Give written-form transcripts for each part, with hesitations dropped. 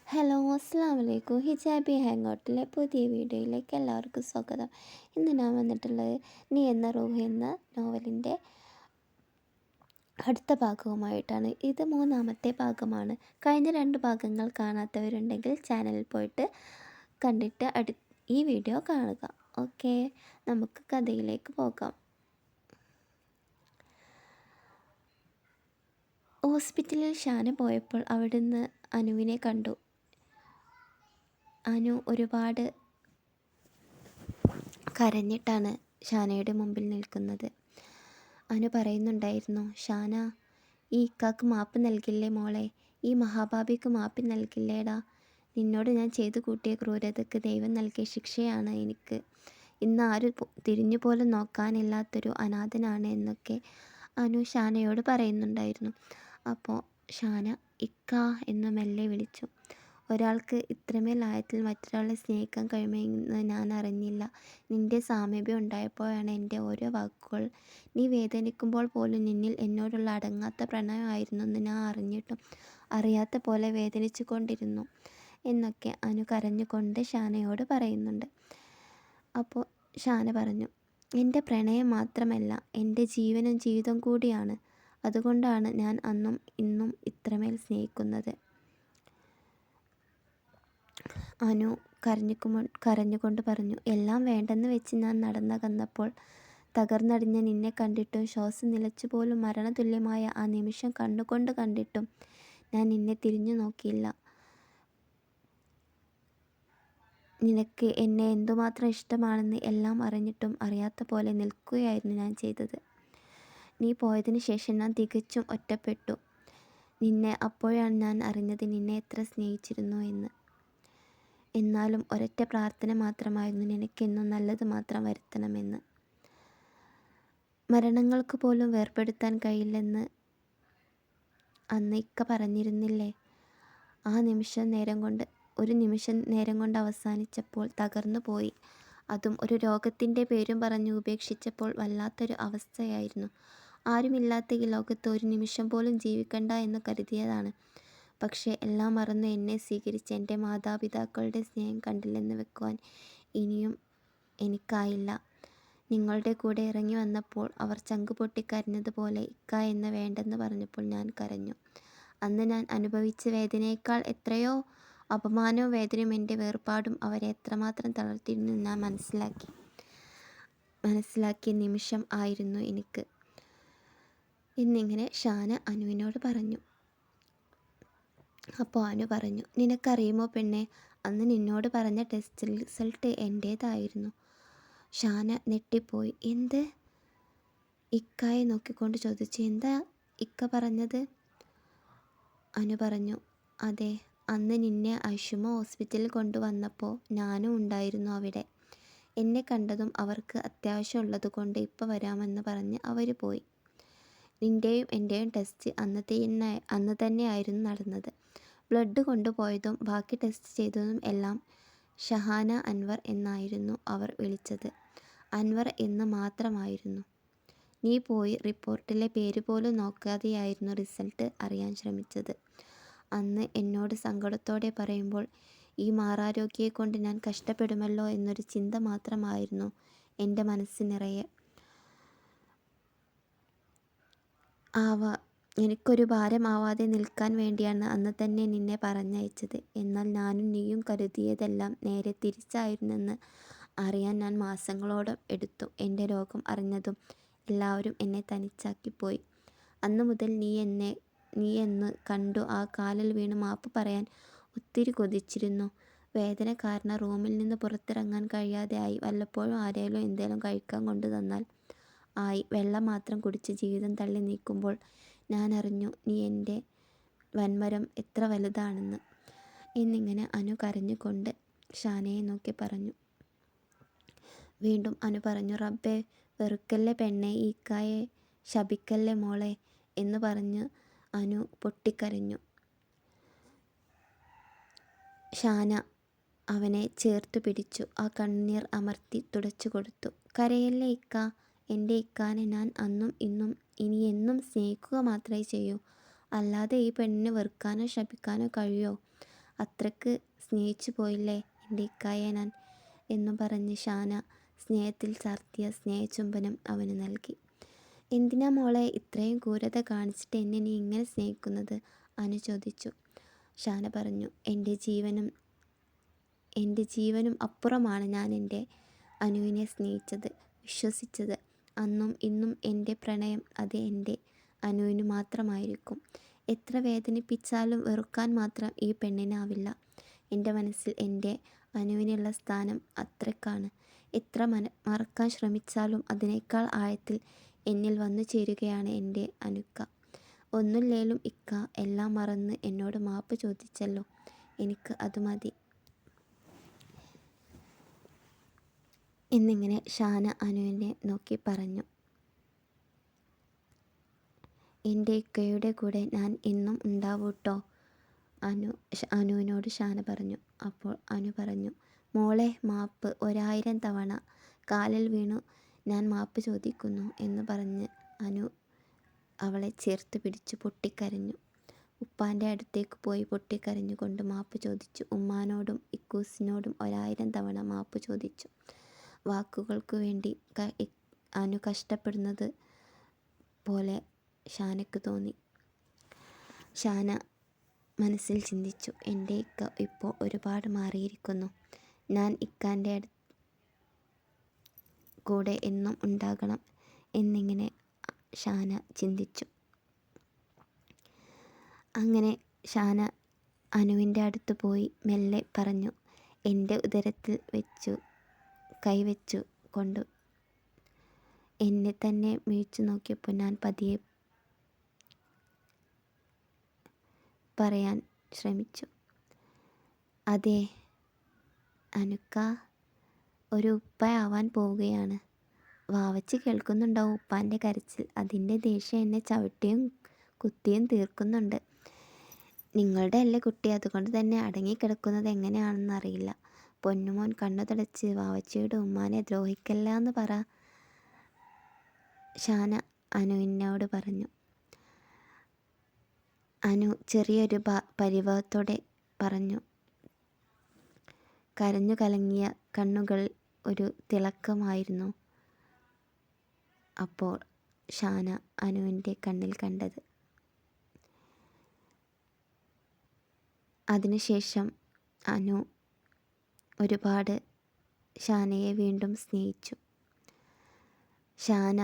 Hello, അസ്സാം വലൈക്കും. ഹിജാബി hang ഔട്ടിലെ പുതിയ വീഡിയോയിലേക്ക് എല്ലാവർക്കും സ്വാഗതം. ഇന്ന് ഞാൻ വന്നിട്ടുള്ളത് നീ എന്ന റൂഹ് എന്ന നോവലിൻ്റെ അടുത്ത ഭാഗവുമായിട്ടാണ്. ഇത് മൂന്നാമത്തെ ഭാഗമാണ്. കഴിഞ്ഞ 2 ഭാഗങ്ങൾ കാണാത്തവരുണ്ടെങ്കിൽ ചാനലിൽ പോയിട്ട് കണ്ടിട്ട് ഈ വീഡിയോ കാണുക. ഓക്കെ, നമുക്ക് കഥയിലേക്ക് പോകാം. ഹോസ്പിറ്റലിൽ ഷാന പോയപ്പോൾ അവിടുന്ന് അനുവിനെ കണ്ടു. അനു ഒരുപാട് കരഞ്ഞിട്ടാണ് ഷാനയുടെ മുമ്പിൽ നിൽക്കുന്നത്. അനു പറയുന്നുണ്ടായിരുന്നു, ഷാന, ഈ ഇക്കാക്ക് മാപ്പ് നൽകില്ലേ മോളെ, ഈ മഹാഭാപിക്ക് മാപ്പ് നൽകില്ലേടാ. നിന്നോട് ഞാൻ ചെയ്തു കൂട്ടിയ ക്രൂരതയ്ക്ക് ദൈവം നൽകിയ ശിക്ഷയാണ് എനിക്ക്. ഇന്ന് ആരും തിരിഞ്ഞു പോലും നോക്കാനില്ലാത്തൊരു അനാഥനാണ് എന്നൊക്കെ അനു ഷാനയോട് പറയുന്നുണ്ടായിരുന്നു. അപ്പോൾ ഷാന ഇക്ക എന്ന് മെല്ലെ വിളിച്ചു. ഒരാൾക്ക് ഇത്രമേൽ ആഴത്തിൽ മറ്റൊരാളെ സ്നേഹിക്കാൻ കഴിയുമെന്ന് ഞാൻ അറിഞ്ഞില്ല. നിന്റെ സാമീപ്യം ഉണ്ടായപ്പോഴാണ് എൻ്റെ ഓരോ വാക്കുകൾ. നീ വേദനിക്കുമ്പോൾ പോലും നിന്നിൽ എന്നോടുള്ള അടങ്ങാത്ത പ്രണയമായിരുന്നെന്ന് ഞാൻ അറിഞ്ഞിട്ടും അറിയാത്ത പോലെ വേദനിച്ചു കൊണ്ടിരുന്നു എന്നൊക്കെ അനു കരഞ്ഞുകൊണ്ട് ഷാനയോട് പറയുന്നുണ്ട്. അപ്പോൾ ഷാന പറഞ്ഞു, എൻ്റെ പ്രണയം മാത്രമല്ല, എൻ്റെ ജീവനും ജീവിതം കൂടിയാണ്. അതുകൊണ്ടാണ് ഞാൻ അന്നും ഇന്നും ഇത്രമേൽ സ്നേഹിക്കുന്നത്. അനു കരഞ്ഞുകൊണ്ട് പറഞ്ഞു, എല്ലാം വേണ്ടെന്ന് വെച്ച് ഞാൻ നടന്നകന്നപ്പോൾ തകർന്നടിഞ്ഞ നിന്നെ കണ്ടിട്ടും ശ്വാസം നിലച്ചു പോലും മരണതുല്യമായ ആ നിമിഷം കണ്ണുകൊണ്ട് കണ്ടിട്ടും ഞാൻ നിന്നെ തിരിഞ്ഞു നോക്കിയില്ല. നിനക്ക് എന്നെ എന്തുമാത്രം ഇഷ്ടമാണെന്ന് എല്ലാം അറിഞ്ഞിട്ടും അറിയാത്ത പോലെ നിൽക്കുകയായിരുന്നു ഞാൻ ചെയ്തത്. നീ പോയതിനു ശേഷം ഞാൻ തികച്ചും ഒറ്റപ്പെട്ടു. അപ്പോഴാണ് ഞാൻ അറിഞ്ഞത് നിന്നെ എത്ര സ്നേഹിച്ചിരുന്നു എന്ന്. എന്നാലും ഒരൊറ്റ പ്രാർത്ഥന മാത്രമായിരുന്നു, നിനക്കെന്നും നല്ലത് മാത്രം വരുത്തണമെന്ന്. മരണങ്ങൾക്ക് പോലും വേർപെടുത്താൻ കഴിയില്ലെന്ന് അന്ന് ഇക്ക പറഞ്ഞിരുന്നില്ലേ? ഒരു നിമിഷം നേരം കൊണ്ട് അവസാനിച്ചപ്പോൾ തകർന്നു പോയി. അതും ഒരു രോഗത്തിൻ്റെ പേരും പറഞ്ഞ് ഉപേക്ഷിച്ചപ്പോൾ വല്ലാത്തൊരു അവസ്ഥയായിരുന്നു. ആരുമില്ലാത്ത ഈ ലോകത്ത് ഒരു നിമിഷം പോലും ജീവിക്കണ്ട എന്ന് കരുതിയതാണ്. പക്ഷേ എല്ലാം മറന്ന് എന്നെ സ്വീകരിച്ച എൻ്റെ മാതാപിതാക്കളുടെ സ്നേഹം കണ്ടില്ലെന്ന് വെക്കുവാൻ ഇനിയും എനിക്കായില്ല. നിങ്ങളുടെ കൂടെ ഇറങ്ങി വന്നപ്പോൾ അവർ ചങ്ക് പൊട്ടിക്കരഞ്ഞതുപോലെ ഇക്ക എന്ന് വേണ്ടെന്ന് പറഞ്ഞപ്പോൾ ഞാൻ കരഞ്ഞു. അന്ന് ഞാൻ അനുഭവിച്ച വേദനയേക്കാൾ എത്രയോ അപമാനവും വേദനയും എൻ്റെ വേർപാടും അവരെ എത്രമാത്രം തളർത്തിയിരുന്നു ഞാൻ മനസ്സിലാക്കിയ നിമിഷം ആയിരുന്നു എനിക്ക് എന്നിങ്ങനെ ഷാന അനുവിനോട് പറഞ്ഞു. അപ്പോൾ അനു പറഞ്ഞു, നിനക്കറിയുമോ പെണ്ണെ, അന്ന് നിന്നോട് പറഞ്ഞ ടെസ്റ്റ് റിസൾട്ട് എൻ്റേതായിരുന്നു. ഷാന ഞെട്ടിപ്പോയി. എന്ത്? ഇക്കായെ നോക്കിക്കൊണ്ട് ചോദിച്ചു. എന്താ ഇക്ക പറഞ്ഞത്? അനു പറഞ്ഞു, അതെ, അന്ന് നിന്നെ ഐഷുമ ഹോസ്പിറ്റലിൽ കൊണ്ടുവന്നപ്പോൾ ഞാനും ഉണ്ടായിരുന്നു അവിടെ. എന്നെ കണ്ടതും അവർക്ക് അത്യാവശ്യമുള്ളത് കൊണ്ട് ഇപ്പോൾ വരാമെന്ന് പറഞ്ഞ് അവർ പോയി. നിൻ്റെയും എൻ്റെയും ടെസ്റ്റ് അന്ന് തന്നെയായിരുന്നു നടന്നത്. ബ്ലഡ് കൊണ്ടുപോയതും ബാക്കി ടെസ്റ്റ് ചെയ്തതും എല്ലാം ഷഹാന അൻവർ എന്നായിരുന്നു അവർ വിളിച്ചത്. അൻവർ എന്ന് മാത്രമായിരുന്നു. നീ പോയി റിപ്പോർട്ടിലെ പേര് പോലും നോക്കാതെയായിരുന്നു റിസൾട്ട് അറിയാൻ ശ്രമിച്ചത്. അന്ന് എന്നോട് സങ്കടത്തോടെ പറയുമ്പോൾ ഈ മാറാരോഗിയെ കൊണ്ട് ഞാൻ കഷ്ടപ്പെടുമല്ലോ എന്നൊരു ചിന്ത മാത്രമായിരുന്നു എൻ്റെ മനസ്സ് നിറയെ. എനിക്കൊരു ഭാരമാവാതെ നിൽക്കാൻ വേണ്ടിയാണ് അന്ന് തന്നെ നിന്നെ പറഞ്ഞയച്ചത്. എന്നാൽ ഞാനും നീയും കരുതിയതെല്ലാം നേരെ തിരിച്ചായിരുന്നെന്ന് അറിയാൻ ഞാൻ മാസങ്ങളോളം എടുത്തു. എൻ്റെ രോഗം അറിഞ്ഞതും എല്ലാവരും എന്നെ തനിച്ചാക്കിപ്പോയി. അന്ന് മുതൽ നീ എന്ന് കണ്ടു ആ കാലിൽ വീണ് മാപ്പ് പറയാൻ ഒത്തിരി കൊതിച്ചിരുന്നു. വേദന കാരണം റൂമിൽ നിന്ന് പുറത്തിറങ്ങാൻ കഴിയാതെ ആയി. വല്ലപ്പോഴും ആരെങ്കിലും എന്തേലും കഴിക്കാൻ കൊണ്ടു തന്നാൽ ആയി. വെള്ളം മാത്രം കുടിച്ച് ജീവിതം തള്ളി നീക്കുമ്പോൾ ഞാൻ അറിഞ്ഞു നീ എൻ്റെ വൻമരം എത്ര വലുതാണെന്ന് എന്നിങ്ങനെ അനു കരഞ്ഞുകൊണ്ട് ഷാനയെ നോക്കി പറഞ്ഞു. വീണ്ടും അനു പറഞ്ഞു, റബ്ബേ, വെറുക്കല്ലേ പെണ്ണെ, ഈ ഇക്കായെ ശപിക്കല്ലേ മോളെ എന്ന് പറഞ്ഞ് അനു പൊട്ടിക്കരഞ്ഞു. ഷാന അവനെ ചേർത്തു പിടിച്ചു. ആ കണ്ണീർ അമർത്തി തുടച്ചു കൊടുത്തു. കരയല്ലേ ഇക്ക, എൻ്റെ ഇക്കാനെ ഞാൻ അന്നും ഇന്നും ഇനി എന്നും സ്നേഹിക്കുക മാത്രമേ ചെയ്യൂ. അല്ലാതെ ഈ പെണ്ണിനെ വെറുക്കാനോ ശപിക്കാനോ കഴിയോ? അത്രയ്ക്ക് സ്നേഹിച്ചു പോയില്ലേ എൻ്റെ ഇക്കായെ ഞാൻ എന്നു പറഞ്ഞ് ഷാന സ്നേഹത്തിൽ ചാർത്തിയ സ്നേഹചുംബനം അവന് നൽകി. എന്തിനാ മോളെ ഇത്രയും ക്രൂരത കാണിച്ചിട്ട് എന്നെ നീ ഇങ്ങനെ സ്നേഹിക്കുന്നത്? അനു ചോദിച്ചു. ഷാന പറഞ്ഞു, എൻ്റെ ജീവനും അപ്പുറമാണ് ഞാൻ എൻ്റെ അനുവിനെ സ്നേഹിച്ചത്, വിശ്വസിച്ചത്. അന്നും ഇന്നും എൻ്റെ പ്രണയം അത് എൻ്റെ അനുവിന് മാത്രമായിരിക്കും. എത്ര വേദനിപ്പിച്ചാലും വെറുക്കാൻ മാത്രം ഈ പെണ്ണിനാവില്ല. എൻ്റെ മനസ്സിൽ എൻ്റെ അനുവിനുള്ള സ്ഥാനം അത്രയ്ക്കാണ്. എത്ര മറക്കാൻ ശ്രമിച്ചാലും അതിനേക്കാൾ ആഴത്തിൽ എന്നിൽ വന്നു ചേരുകയാണ് എൻ്റെ അനുക്ക. ഒന്നുമില്ലേലും ഇക്ക എല്ലാം മറന്ന് എന്നോട് മാപ്പ് ചോദിച്ചല്ലോ, എനിക്ക് അത് മതി എന്നിങ്ങനെ ഷാന അനുവിനെ നോക്കി പറഞ്ഞു. എൻ്റെ ഇക്കയുടെ കൂടെ ഞാൻ എന്നും ഉണ്ടാവൂട്ടോ, അനുവിനോട് ഷാന പറഞ്ഞു. അപ്പോൾ അനു പറഞ്ഞു, മോളെ മാപ്പ് 1000 തവണ കാലിൽ വീണു ഞാൻ മാപ്പ് ചോദിക്കുന്നു എന്ന് പറഞ്ഞ് അനു അവളെ ചേർത്ത് പിടിച്ചു പൊട്ടിക്കരഞ്ഞു. ഉപ്പാൻ്റെ അടുത്തേക്ക് പോയി പൊട്ടിക്കരഞ്ഞുകൊണ്ട് മാപ്പ് ചോദിച്ചു. ഉമ്മാനോടും ഇക്കൂസിനോടും 1000 തവണ മാപ്പ് ചോദിച്ചു. വാക്കുകൾക്ക് വേണ്ടി അനു കഷ്ടപ്പെടുന്നത് പോലെ ഷാനയ്ക്ക് തോന്നി. ഷാന മനസ്സിൽ ചിന്തിച്ചു, എൻ്റെ ഇക്ക ഇപ്പോൾ ഒരുപാട് മാറിയിരിക്കുന്നു. ഞാൻ ഇക്കാൻ്റെ കൂടെ എന്നും ഉണ്ടാകണം എന്നിങ്ങനെ ഷാന ചിന്തിച്ചു. അങ്ങനെ ഷാന അനുവിൻ്റെ അടുത്ത് പോയി മെല്ലെ പറഞ്ഞു, എൻ്റെ ഉദരത്തിൽ കൈവച്ചു കൊണ്ട് എന്നെ തന്നെ വീഴ്ച നോക്കിയപ്പോൾ ഞാൻ പതിയെ പറയാൻ ശ്രമിച്ചു, അതെ അനുക്ക ഒരു ഉപ്പയാവാൻ പോവുകയാണ്. വാവച്ച് കേൾക്കുന്നുണ്ടാവും ഉപ്പാൻ്റെ കരച്ചിൽ. അതിൻ്റെ ദേഷ്യം എന്നെ ചവിട്ടിയും കുത്തിയും തീർക്കുന്നുണ്ട്. നിങ്ങളുടെ അല്ലേ കുട്ടി, അതുകൊണ്ട് തന്നെ അടങ്ങിക്കിടക്കുന്നത് എങ്ങനെയാണെന്നറിയില്ല. പൊന്നുമോൻ കണ്ണു തുടച്ച് വാവച്ചിയുടെ ഉമ്മാനെ ദ്രോഹിക്കല്ല എന്ന് പറ, ഷാന അനുവിനോട് പറഞ്ഞു. അനു ചെറിയൊരു പരിഭവത്തോടെ പറഞ്ഞു. കരഞ്ഞു കലങ്ങിയ കണ്ണുകൾ ഒരു തിളക്കമായിരുന്നു അപ്പോൾ ഷാന അനുവിൻ്റെ കണ്ണിൽ കണ്ടത്. അതിനുശേഷം അനു ഒരുപാട് ഷാനയെ വീണ്ടും സ്നേഹിച്ചു. ഷാന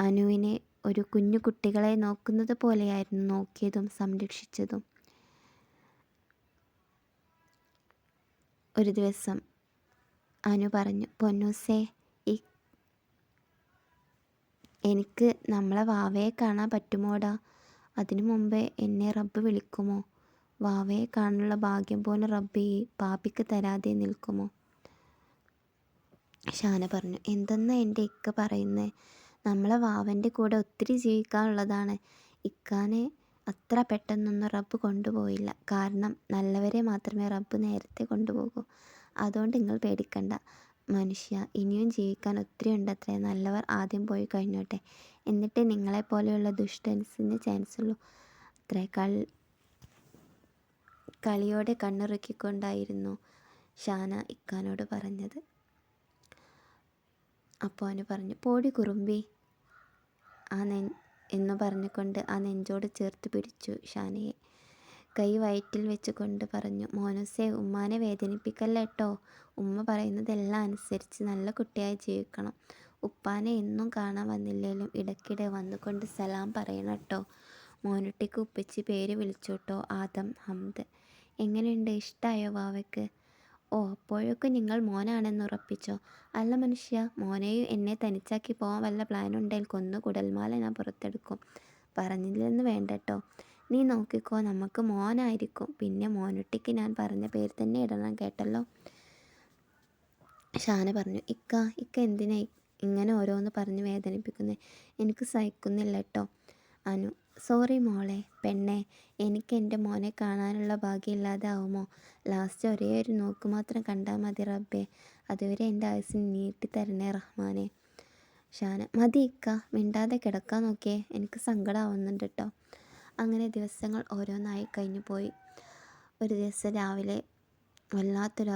അനുവിനെ ഒരു കുഞ്ഞു കുട്ടികളെ നോക്കുന്നത് പോലെയായിരുന്നു നോക്കിയതും സംരക്ഷിച്ചതും. ഒരു ദിവസം അനു പറഞ്ഞു, പൊന്നൂസേ, എനിക്ക് നമ്മളെ വാവയെ കാണാൻ പറ്റുമോടാ? അതിനു മുമ്പേ എന്നെ റബ്ബ് വിളിക്കുമോ? വാവയെ കാണാനുള്ള ഭാഗ്യം പോലും റബ്ബ് ഈ പാപിക്ക് തരാതെ നിൽക്കുമോ? ഷാന പറഞ്ഞു, എന്തെന്നാ എൻ്റെ ഇക്ക പറയുന്നത്? നമ്മളെ വാവൻ്റെ കൂടെ ഒത്തിരി ജീവിക്കാനുള്ളതാണ്. ഇക്കാനെ അത്ര പെട്ടെന്നൊന്നും റബ്ബ് കൊണ്ടുപോയില്ല. കാരണം നല്ലവരെ മാത്രമേ റബ്ബ് നേരത്തെ കൊണ്ടുപോകൂ. അതുകൊണ്ട് നിങ്ങൾ പേടിക്കണ്ട മനുഷ്യ, ഇനിയും ജീവിക്കാൻ ഒത്തിരി ഉണ്ടത്രേ. നല്ലവർ ആദ്യം പോയി കഴിഞ്ഞോട്ടെ, എന്നിട്ട് നിങ്ങളെപ്പോലെയുള്ള ദുഷ്ടൻസിന് ചാൻസുള്ളൂ അത്രേ. കളിയോടെ കണ്ണുറുക്കിക്കൊണ്ടായിരുന്നു ഷാന ഇക്കാനോട് പറഞ്ഞത്. അപ്പോൾ അവന് പറഞ്ഞു, പോടി കുറുമ്പി എന്ന് പറഞ്ഞുകൊണ്ട് ആ നെഞ്ചോട് ചേർത്ത് പിടിച്ചു ഷാനയെ. കൈ വയറ്റിൽ വെച്ചുകൊണ്ട് പറഞ്ഞു, മോനുസേ, ഉമ്മാനെ വേദനിപ്പിക്കല്ലേട്ടോ. ഉമ്മ പറയുന്നതെല്ലാം അനുസരിച്ച് നല്ല കുട്ടിയായി ജീവിക്കണം. ഉപ്പാനെ എന്നും കാണാൻ വന്നില്ലേലും ഇടയ്ക്കിടെ വന്നുകൊണ്ട് സലാം പറയണം കേട്ടോ. മോനുട്ടിക്ക് ഉപ്പച്ചി പേര് വിളിച്ചോട്ടോ, ആദം ഹംദ്. എങ്ങനെയുണ്ട്, ഇഷ്ടമായോ വാവയ്ക്ക്? ഓ, അപ്പോഴൊക്കെ നിങ്ങൾ മോനാണെന്ന് ഉറപ്പിച്ചോ? അല്ല മനുഷ്യ, മോനെയും എന്നെ തനിച്ചാക്കി പോകാൻ വല്ല പ്ലാനുണ്ടെങ്കിൽ കൊന്നു കുടൽമാല ഞാൻ പുറത്തെടുക്കും. പറഞ്ഞില്ലെന്ന് വേണ്ടട്ടോ. നീ നോക്കിക്കോ, നമുക്ക് മോനായിരിക്കും. പിന്നെ മോനുട്ടിക്ക് ഞാൻ പറഞ്ഞ പേര് തന്നെ ഇടണം, കേട്ടല്ലോ. ഷാന പറഞ്ഞു, ഇക്ക എന്തിനാ ഇങ്ങനെ ഓരോന്ന് പറഞ്ഞ് വേദനിപ്പിക്കുന്നത്? എനിക്ക് സഹിക്കുന്നില്ല കേട്ടോ. അനു, സോറി മോളെ. പെണ്ണെ, എനിക്ക് എൻ്റെ മോനെ കാണാനുള്ള ഭാഗ്യമില്ലാതെ ആവുമോ? ലാസ്റ്റ് ഒരേ ഒരു നോക്ക് മാത്രം കണ്ടാൽ മതി റബ്ബേ. അതുവരെ എൻ്റെ ആയുസ്സിന് നീട്ടിത്തരണേ റഹ്മാനെ. ഷാന, മതി ഇക്ക, മിണ്ടാതെ കിടക്കാൻ നോക്കിയേ, എനിക്ക് സങ്കടമാവുന്നുണ്ട് കേട്ടോ. അങ്ങനെ ദിവസങ്ങൾ ഓരോന്നായി കഴിഞ്ഞു പോയി. ഒരു ദിവസം രാവിലെ വല്ലാത്തൊരു